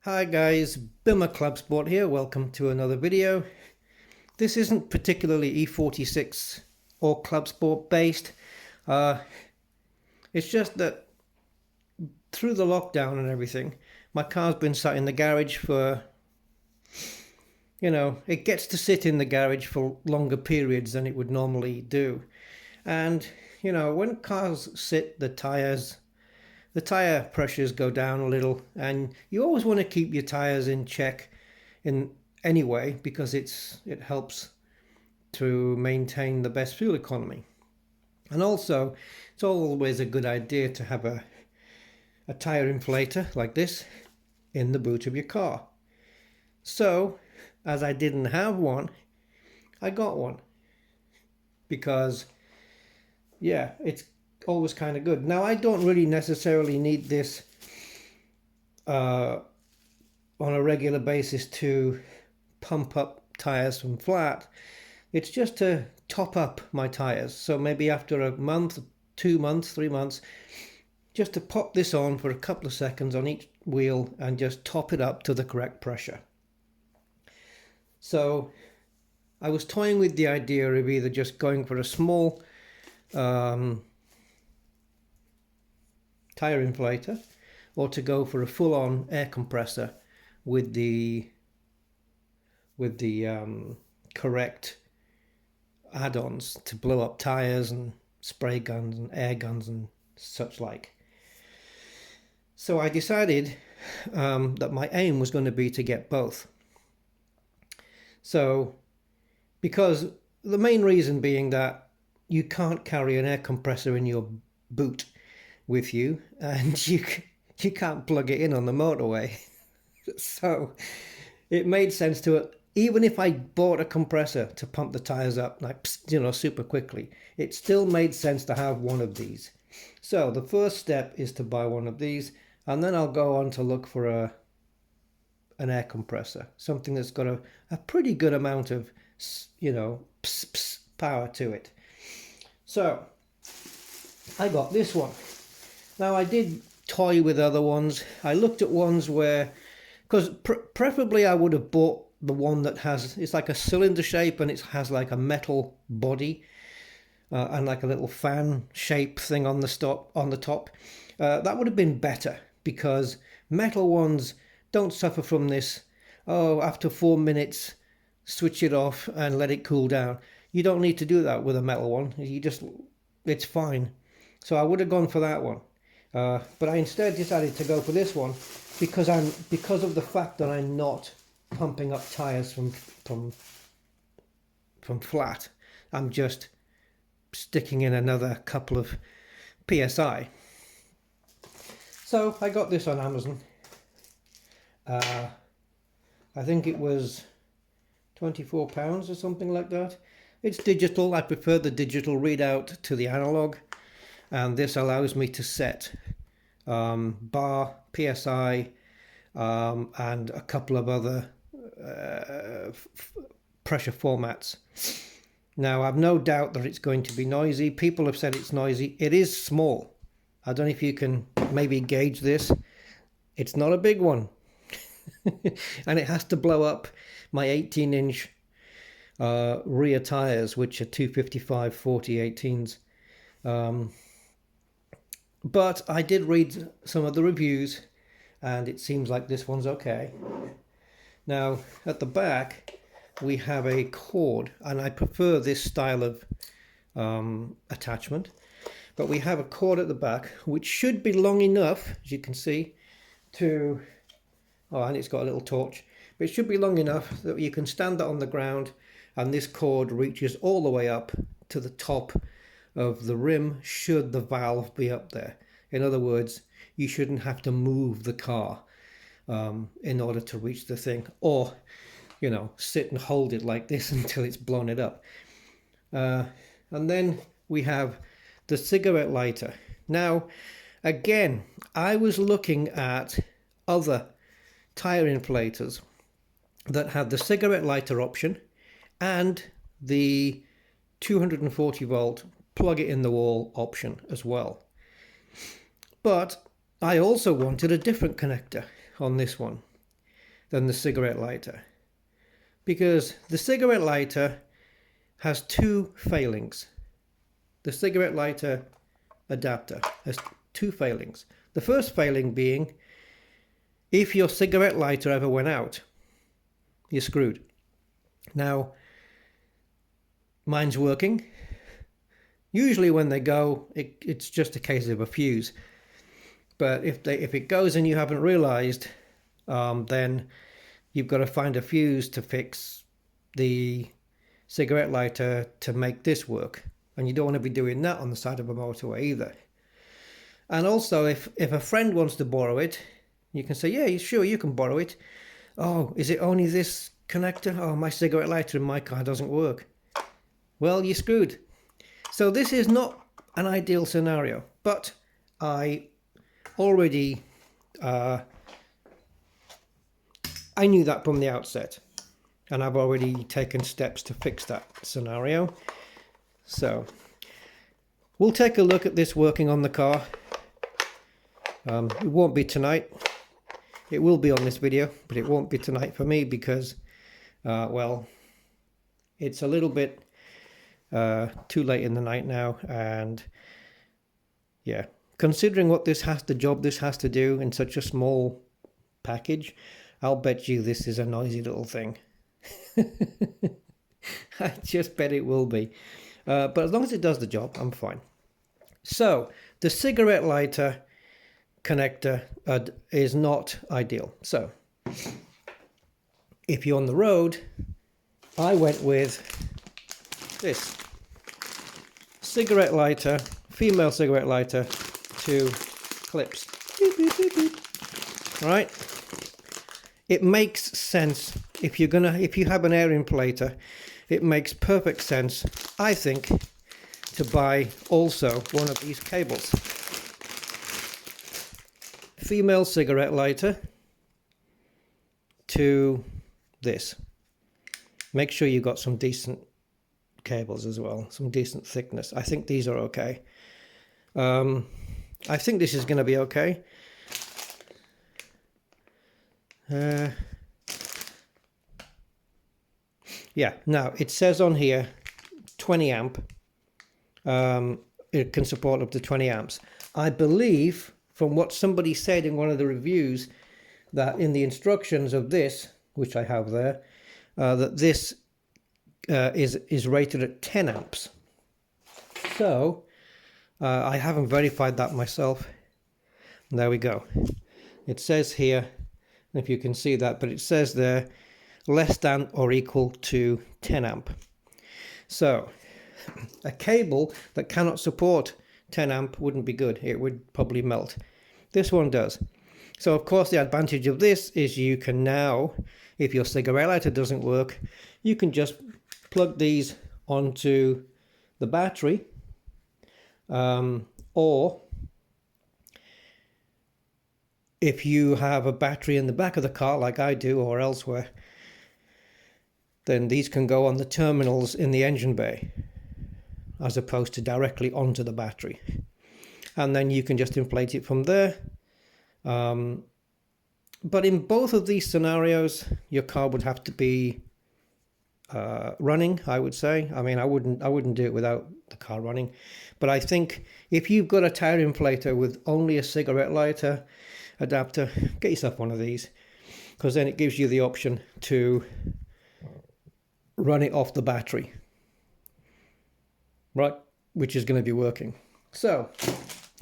Hi guys, Ci Clubsport here. Welcome to another video. This isn't particularly E46 or Clubsport based. It's just that through the lockdown and everything, my car's been sat in the garage for, it gets to sit in the garage for longer periods than it would normally do. And, when cars sit, the tyre pressures go down a little, and you always want to keep your tyres in check in anyway, because it helps to maintain the best fuel economy. And also, it's always a good idea to have a tyre inflator like this in the boot of your car. So, as I didn't have one, I got one, because yeah, it's always kind of good. Now, I don't really necessarily need this on a regular basis to pump up tires from flat. It's just to top up my tires. So maybe after a month, 2 months, 3 months, just to pop this on for a couple of seconds on each wheel and just top it up to the correct pressure. So I was toying with the idea of either just going for a small tyre inflator, or to go for a full-on air compressor with the correct add-ons to blow up tires and spray guns and air guns and such like. So I decided that my aim was going to be to get both. So, because the main reason being that you can't carry an air compressor in your boot with you, and you can't plug it in on the motorway. So it made sense to it. Even if I bought a compressor to pump the tires up, like, super quickly, it still made sense to have one of these. So the first step is to buy one of these, and then I'll go on to look for an air compressor, something that's got a pretty good amount of, power to it. So I got this one. Now, I did toy with other ones. I looked at ones where, because preferably I would have bought the one that it's like a cylinder shape, and it has like a metal body and like a little fan shape thing on the top. That would have been better, because metal ones don't suffer from this, after 4 minutes switch it off and let it cool down. You don't need to do that with a metal one. It's fine. So I would have gone for that one. But I instead decided to go for this one because of the fact that I'm not pumping up tires from flat. I'm just sticking in another couple of PSI. So I got this on Amazon. I think it was £24 or something like that. It's digital. I prefer the digital readout to the analog, and this allows me to set bar, PSI, and a couple of other pressure formats. Now, I've no doubt that it's going to be noisy. People have said it's noisy. It is small. I don't know if you can maybe gauge this. It's not a big one. And it has to blow up my 18-inch rear tires, which are 255 40 18s. But I did read some of the reviews, and it seems like this one's okay. Now, at the back, we have a cord, and I prefer this style of attachment. But we have a cord at the back, which should be long enough, as you can see, to... Oh, and it's got a little torch. But it should be long enough that you can stand that on the ground, and this cord reaches all the way up to the top of the rim, should the valve be up there. In other words, you shouldn't have to move the car in order to reach the thing, or sit and hold it like this until it's blown it up. And then we have the cigarette lighter. Now, again, I was looking at other tire inflators that had the cigarette lighter option and the 240 volt plug it in the wall option as well. But I also wanted a different connector on this one than the cigarette lighter, because the cigarette lighter has two failings. The cigarette lighter adapter has two failings. The first failing being, if your cigarette lighter ever went out, you're screwed. Now, mine's working. Usually when they go, it's just a case of a fuse. But if it goes and you haven't realized, then you've got to find a fuse to fix the cigarette lighter to make this work. And you don't want to be doing that on the side of a motorway either. And also, if a friend wants to borrow it, you can say, yeah, sure, you can borrow it. Oh, is it only this connector? Oh, my cigarette lighter in my car doesn't work. Well, you're screwed. So this is not an ideal scenario, but I already, I knew that from the outset, and I've already taken steps to fix that scenario. So we'll take a look at this working on the car. It won't be tonight. It will be on this video, but it won't be tonight for me because, well, it's a little bit too late in the night now, and yeah, considering what the job this has to do in such a small package, I'll bet you this is a noisy little thing. I just bet it will be. But as long as it does the job, I'm fine. So the cigarette lighter connector is not ideal. So if you're on the road, I went with this cigarette lighter, female cigarette lighter, 2 clips. Beep, beep, beep, beep. Right? It makes sense if you have an air inflator. It makes perfect sense, I think, to buy also one of these cables. Female cigarette lighter to this. Make sure you've got some decent cables as well, some decent thickness. I think these are okay. I think this is going to be okay. Yeah, now it says on here 20 amp. It can support up to 20 amps. I believe from what somebody said in one of the reviews that in the instructions of this, which I have there, that this is rated at 10 amps. So I haven't verified that myself. There we go. It says here, if you can see that, but it says there less than or equal to 10 amp. So a cable that cannot support 10 amp wouldn't be good. It would probably melt. This one does. So of course the advantage of this is you can now, if your cigarette lighter doesn't work, you can just plug these onto the battery, or if you have a battery in the back of the car like I do or elsewhere, then these can go on the terminals in the engine bay as opposed to directly onto the battery, and then you can just inflate it from there. But in both of these scenarios your car would have to be running, I would say. I mean, I wouldn't do it without the car running, but I think if you've got a Tyre Inflator with only a cigarette lighter adapter, get yourself one of these, because then it gives you the option to run it off the battery, right, which is going to be working. So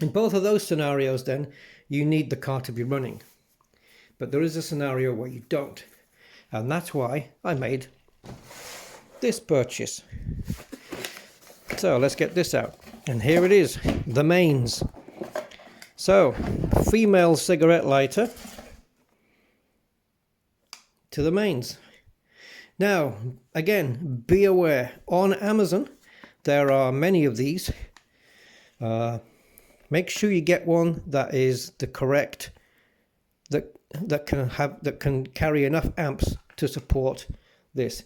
in both of those scenarios then you need the car to be running, but there is a scenario where you don't, and that's why I made this purchase. So let's get this out, and here it is, the mains. So female cigarette lighter to the mains. Now again, be aware, on Amazon there are many of these. Make sure you get one that is the correct, that can carry enough amps to support this.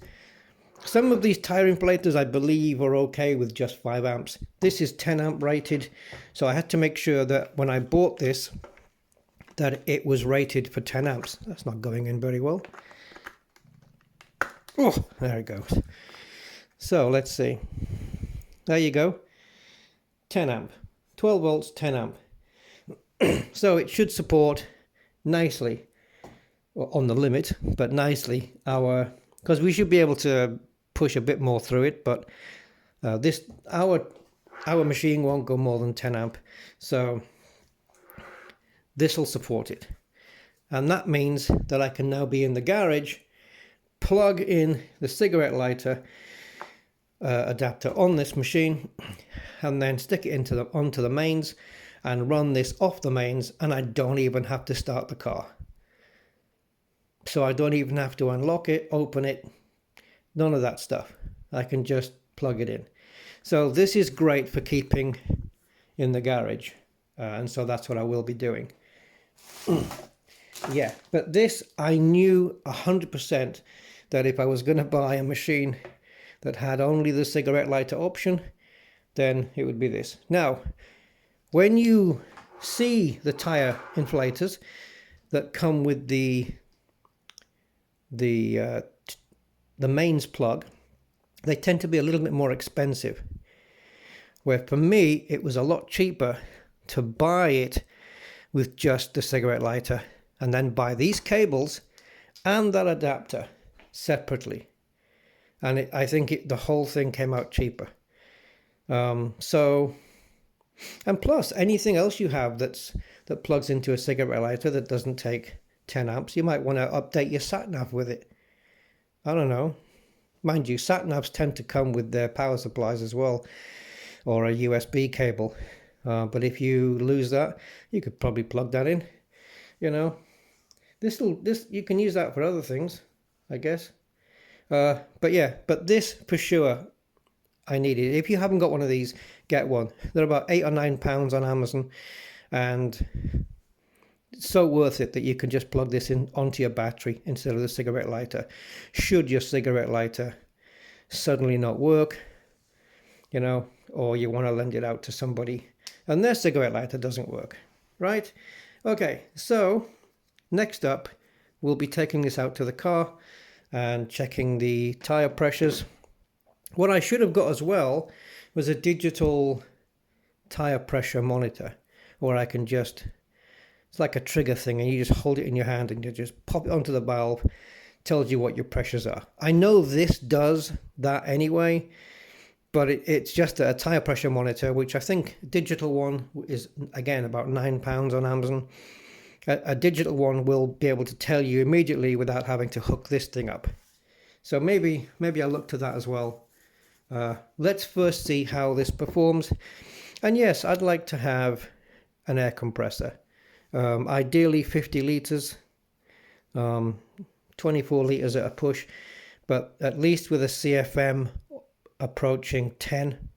Some of these Tyre inflators I believe are okay with just 5 amps. This is 10 amp rated, so I had to make sure that when I bought this that it was rated for 10 amps. That's not going in very well. Oh, there it goes. So let's see. There you go. 10 amp. 12 volts, 10 amp. So it should support nicely, on the limit, but nicely, because we should be able to push a bit more through it, but our machine won't go more than 10 amp, so this will support it. And that means that I can now be in the garage, plug in the cigarette lighter adapter on this machine, and then stick it onto the mains and run this off the mains, and I don't even have to start the car. So I don't even have to unlock it, open it, none of that stuff. I can just plug it in. So this is great for keeping in the garage, and so that's what I will be doing. Yeah, but this, I knew 100% that if I was going to buy a machine that had only the cigarette lighter option, then it would be this. Now, when you see the Tyre inflators that come with the mains plug, they tend to be a little bit more expensive. Where for me, it was a lot cheaper to buy it with just the cigarette lighter and then buy these cables and that adapter separately. And I think the whole thing came out cheaper. And plus, anything else you have that plugs into a cigarette lighter that doesn't take 10 amps, you might want to update your sat-nav with it. I don't know. Mind you, sat-navs tend to come with their power supplies as well, or a USB cable. But if you lose that, you could probably plug that in. You know, this you can use that for other things, I guess. But yeah, but this for sure I need it. If you haven't got one of these, get one. They're about £8 or £9 on Amazon, and it's so worth it that you can just plug this in onto your battery instead of the cigarette lighter. Should your cigarette lighter suddenly not work, you know, or you want to lend it out to somebody and their cigarette lighter doesn't work, right? Okay, so next up, we'll be taking this out to the car and checking the tire pressures. What I should have got as well was a digital tire pressure monitor, where I can just, it's like a trigger thing, and you just hold it in your hand and you just pop it onto the valve, tells you what your pressures are. I know this does that anyway, but it's just a tire pressure monitor, which I think digital one is, again, about £9 on Amazon. A digital one will be able to tell you immediately without having to hook this thing up. So maybe I'll look to that as well. Let's first see how this performs. And yes, I'd like to have an air compressor. Ideally 50 litres, 24 litres at a push, but at least with a CFM approaching 10,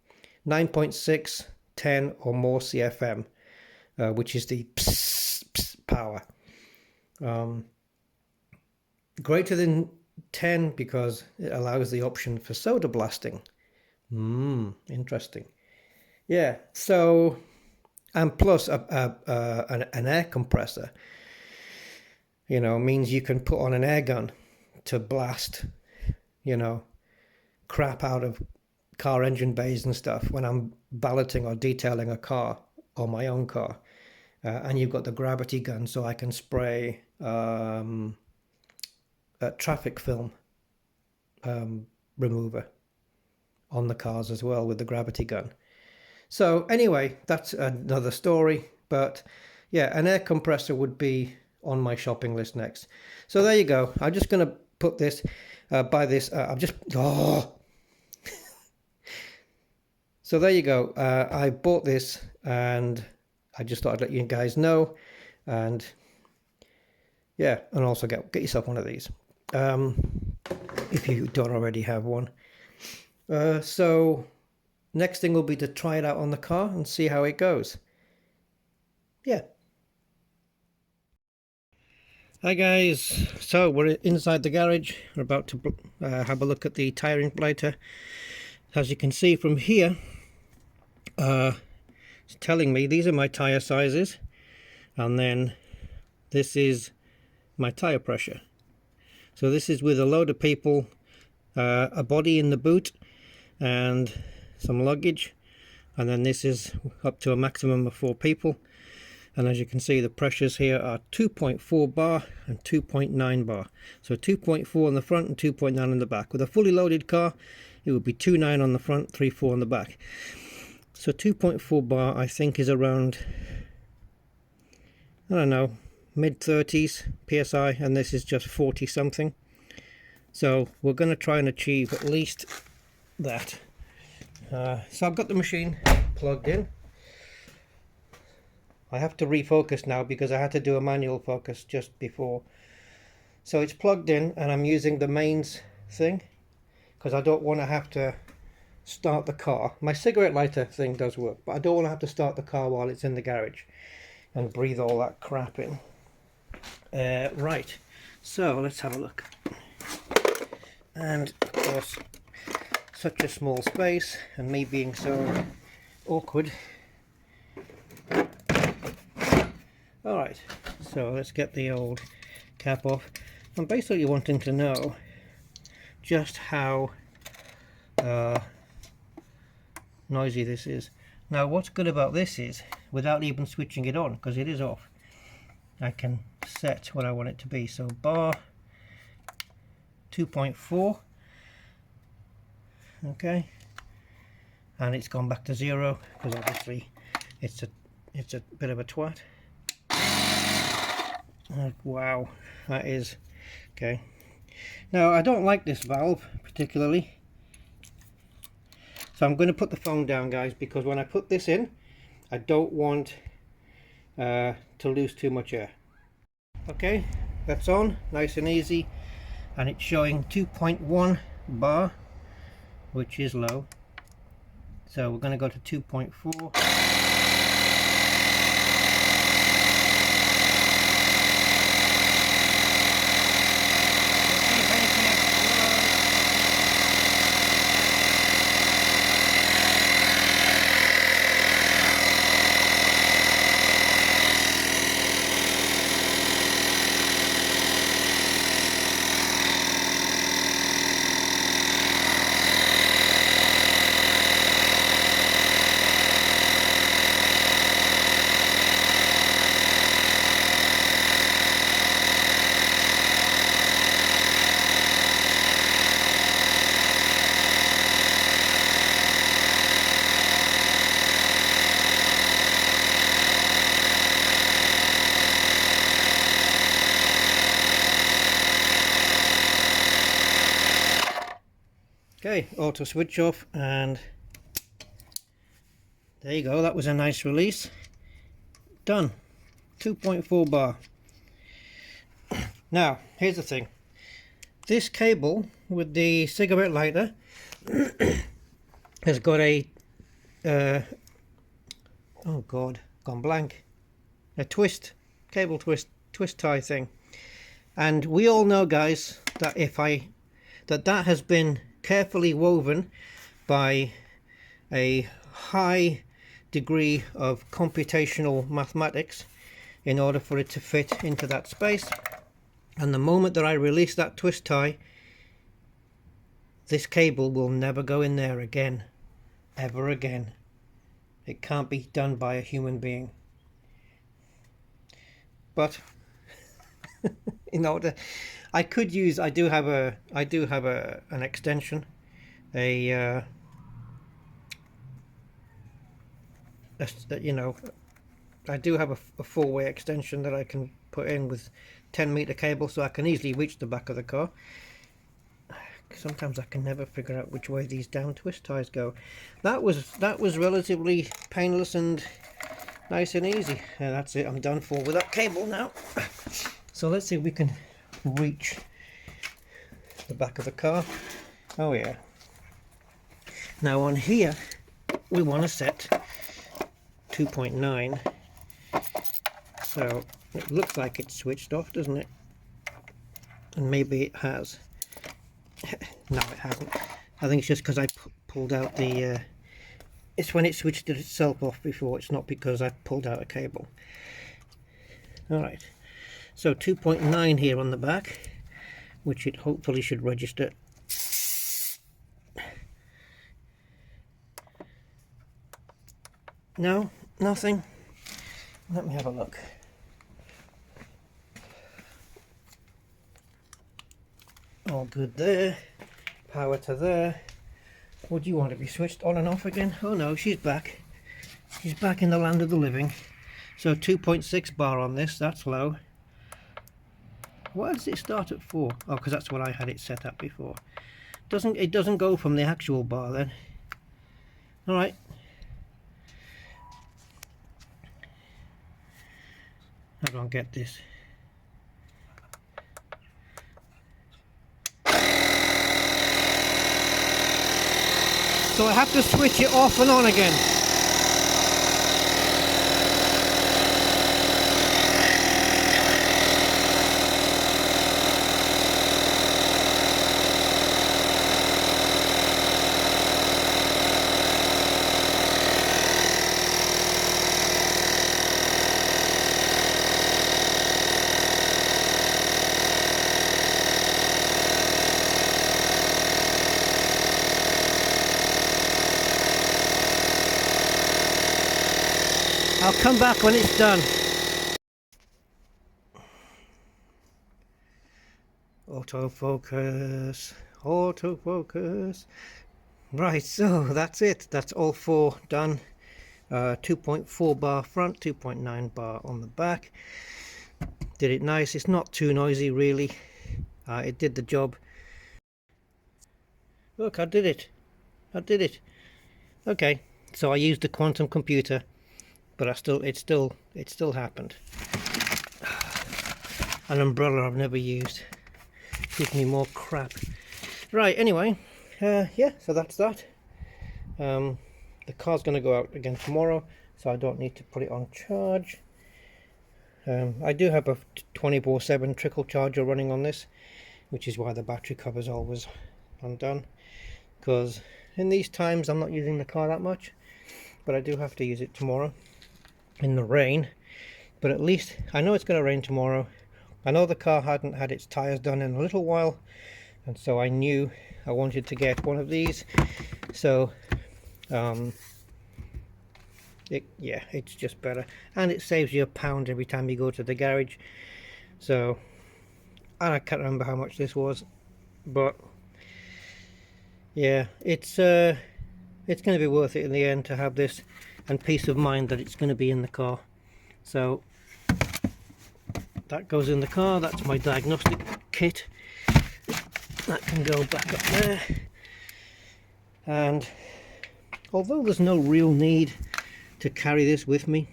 9.6, 10 or more CFM, which is the power. Greater than 10 because it allows the option for soda blasting. Interesting. Yeah, so, and plus an air compressor, you know, means you can put on an air gun to blast, you know, crap out of car engine bays and stuff when I'm balloting or detailing a car or my own car. And you've got the gravity gun, so I can spray a traffic film remover on the cars as well with the gravity gun. So anyway, that's another story. But yeah, an air compressor would be on my shopping list next. So there you go. I'm just going to put this, buy this. So there you go. I bought this and I just thought I'd let you guys know. And yeah, and also get yourself one of these if you don't already have one. So next thing will be to try it out on the car and see how it goes. Yeah. Hi guys, so we're inside the garage. We're about to have a look at the tyre inflator. As you can see from here, it's telling me these are my tyre sizes, and then this is my tyre pressure. So this is with a load of people, a body in the boot and some luggage, and then this is up to a maximum of 4 people. And as you can see, the pressures here are 2.4 bar and 2.9 bar. So 2.4 on the front and 2.9 on the back. With a fully loaded car, it would be 2.9 on the front, 3.4 on the back. So 2.4 bar, I think, is around, I don't know, mid-30s PSI, and this is just 40 something. So we're going to try and achieve at least that. So I've got the machine plugged in. I have to refocus now because I had to do a manual focus just before. So it's plugged in and I'm using the mains thing because I don't want to have to start the car. My cigarette lighter thing does work, but I don't want to have to start the car while it's in the garage and breathe all that crap in. Right, so let's have a look. And of course, such a small space and me being so awkward. Alright, so let's get the old cap off. I'm basically wanting to know just how noisy this is. Now what's good about this is, without even switching it on, because it is off, I can set what I want it to be. So bar 2.4, okay, and it's gone back to 0 because obviously it's a bit of a twat. Wow, that is okay. Now I don't like this valve particularly, so I'm going to put the phone down, guys, because when I put this in I don't want to lose too much air. Okay, that's on, nice and easy, and it's showing 2.1 bar, which is low, so we're going to go to 2.4. Okay, auto switch off, and there you go. That was a nice release. Done. 2.4 bar. Now, here's the thing. This cable with the cigarette lighter has got a oh god, gone blank. A cable twist tie thing. And we all know, guys, that that has been carefully woven by a high degree of computational mathematics in order for it to fit into that space. And the moment that I release that twist tie, this cable will never go in there again, ever again. It can't be done by a human being. But in order, I do have an extension, you know, I do have a 4-way extension that I can put in with 10-meter cable, so I can easily reach the back of the car. Sometimes I can never figure out which way these down twist ties go. That was relatively painless and nice and easy. And that's it. I'm done for with that cable now. So let's see if we can reach the back of the car. Oh yeah. Now on here we want to set 2.9. So it looks like it's switched off, doesn't it? and maybe it has. No, it hasn't. I think it's just because I pulled out the it's when it switched itself off before. It's not because I pulled out a cable. Alright, so 2.9 here on the back, which it hopefully should register. No, nothing. Let me have a look. All good there. Power to there. Would you want to be switched on and off again? Oh no, she's back. She's back in the land of the living. So 2.6 bar on this, that's low. Why does it start at 4? Oh, because that's what I had it set up before. It doesn't go from the actual bar then. Alright. I don't get this. So I have to switch it off and on again. I'll come back when it's done. Autofocus, autofocus. Right, so that's it. That's all 4 done. 2.4 bar front, 2.9 bar on the back. Did it nice. It's not too noisy really. It did the job. Look, I did it. I did it. Okay, so I used the quantum computer. But it still happened. An umbrella I've never used. Gives me more crap. Right, anyway, yeah, so that's that. The car's going to go out again tomorrow, so I don't need to put it on charge. I do have a 24/7 trickle charger running on this, which is why the battery cover's always undone. Because in these times I'm not using the car that much, but I do have to use it tomorrow. In the rain, but at least I know it's going to rain tomorrow. I know the car hadn't had its tires done in a little while, and so I knew I wanted to get one of these. So it's just better, and it saves you £1 every time you go to the garage. So, and I can't remember how much this was, but yeah, it's going to be worth it in the end to have this, and peace of mind that it's going to be in the car. So that goes in the car. That's my diagnostic kit. That can go back up there. And although there's no real need to carry this with me,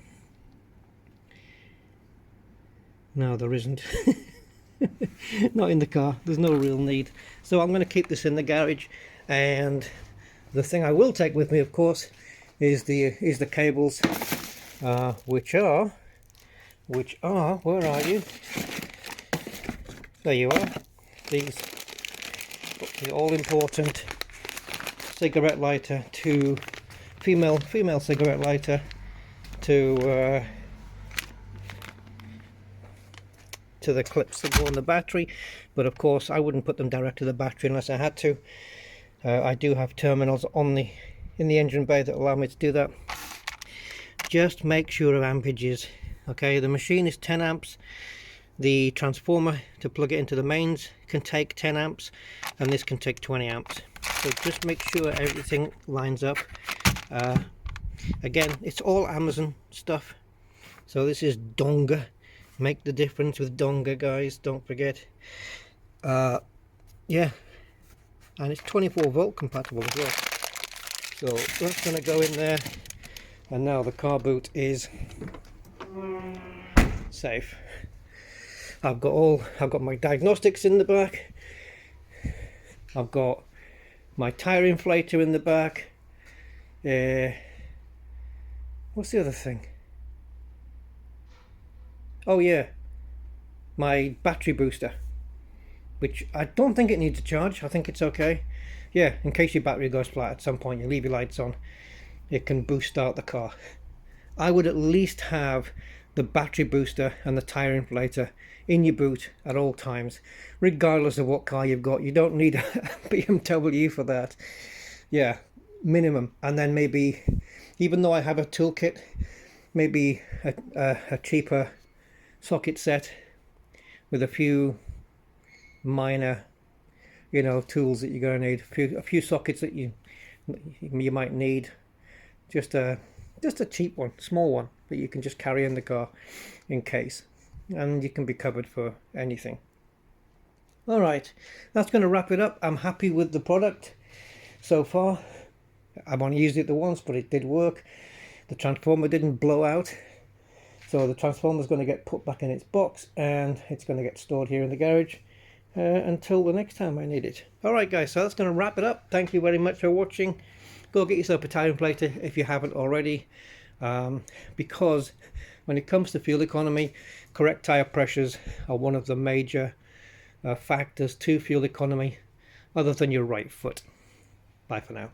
no, there isn't. Not in the car. There's no real need. So I'm going to keep this in the garage, and the thing I will take with me, of course, is the cables, which are where are you? There you are. These, the all-important cigarette lighter to female cigarette lighter to the clips that go on the battery, but of course I wouldn't put them direct to the battery unless I had to. I do have terminals in the engine bay that allow me to do that. Just make sure of ampages. Okay, the machine is 10 amps. The transformer to plug it into the mains can take 10 amps, and this can take 20 amps. So just make sure everything lines up. Again, it's all Amazon stuff. So this is donga. Make the difference with donga, guys, don't forget. Yeah, and it's 24 volt compatible as well. So that's going to go in there, and now the car boot is safe. I've got my diagnostics in the back. I've got my tyre inflator in the back. What's the other thing? Oh yeah, my battery booster. which I don't think it needs a charge. I think it's okay. Yeah, in case your battery goes flat at some point, you leave your lights on, it can boost start the car. I would at least have the battery booster and the tyre inflator in your boot at all times, regardless of what car you've got. You don't need a BMW for that. Yeah, minimum. And then maybe, even though I have a toolkit, maybe a cheaper socket set with a few minor, tools that you're going to need. A few sockets that you might need. Just a cheap one, small one that you can just carry in the car in case, and you can be covered for anything. All right, that's going to wrap it up. I'm happy with the product so far. I've only used it the once, but it did work. The transformer didn't blow out, so the transformer is going to get put back in its box, and it's going to get stored here in the garage until the next time I need it. All right, guys, so that's going to wrap it up. Thank you very much for watching. Go get yourself a tyre inflator if you haven't already, because when it comes to fuel economy, correct tyre pressures are one of the major factors to fuel economy, other than your right foot. Bye for now.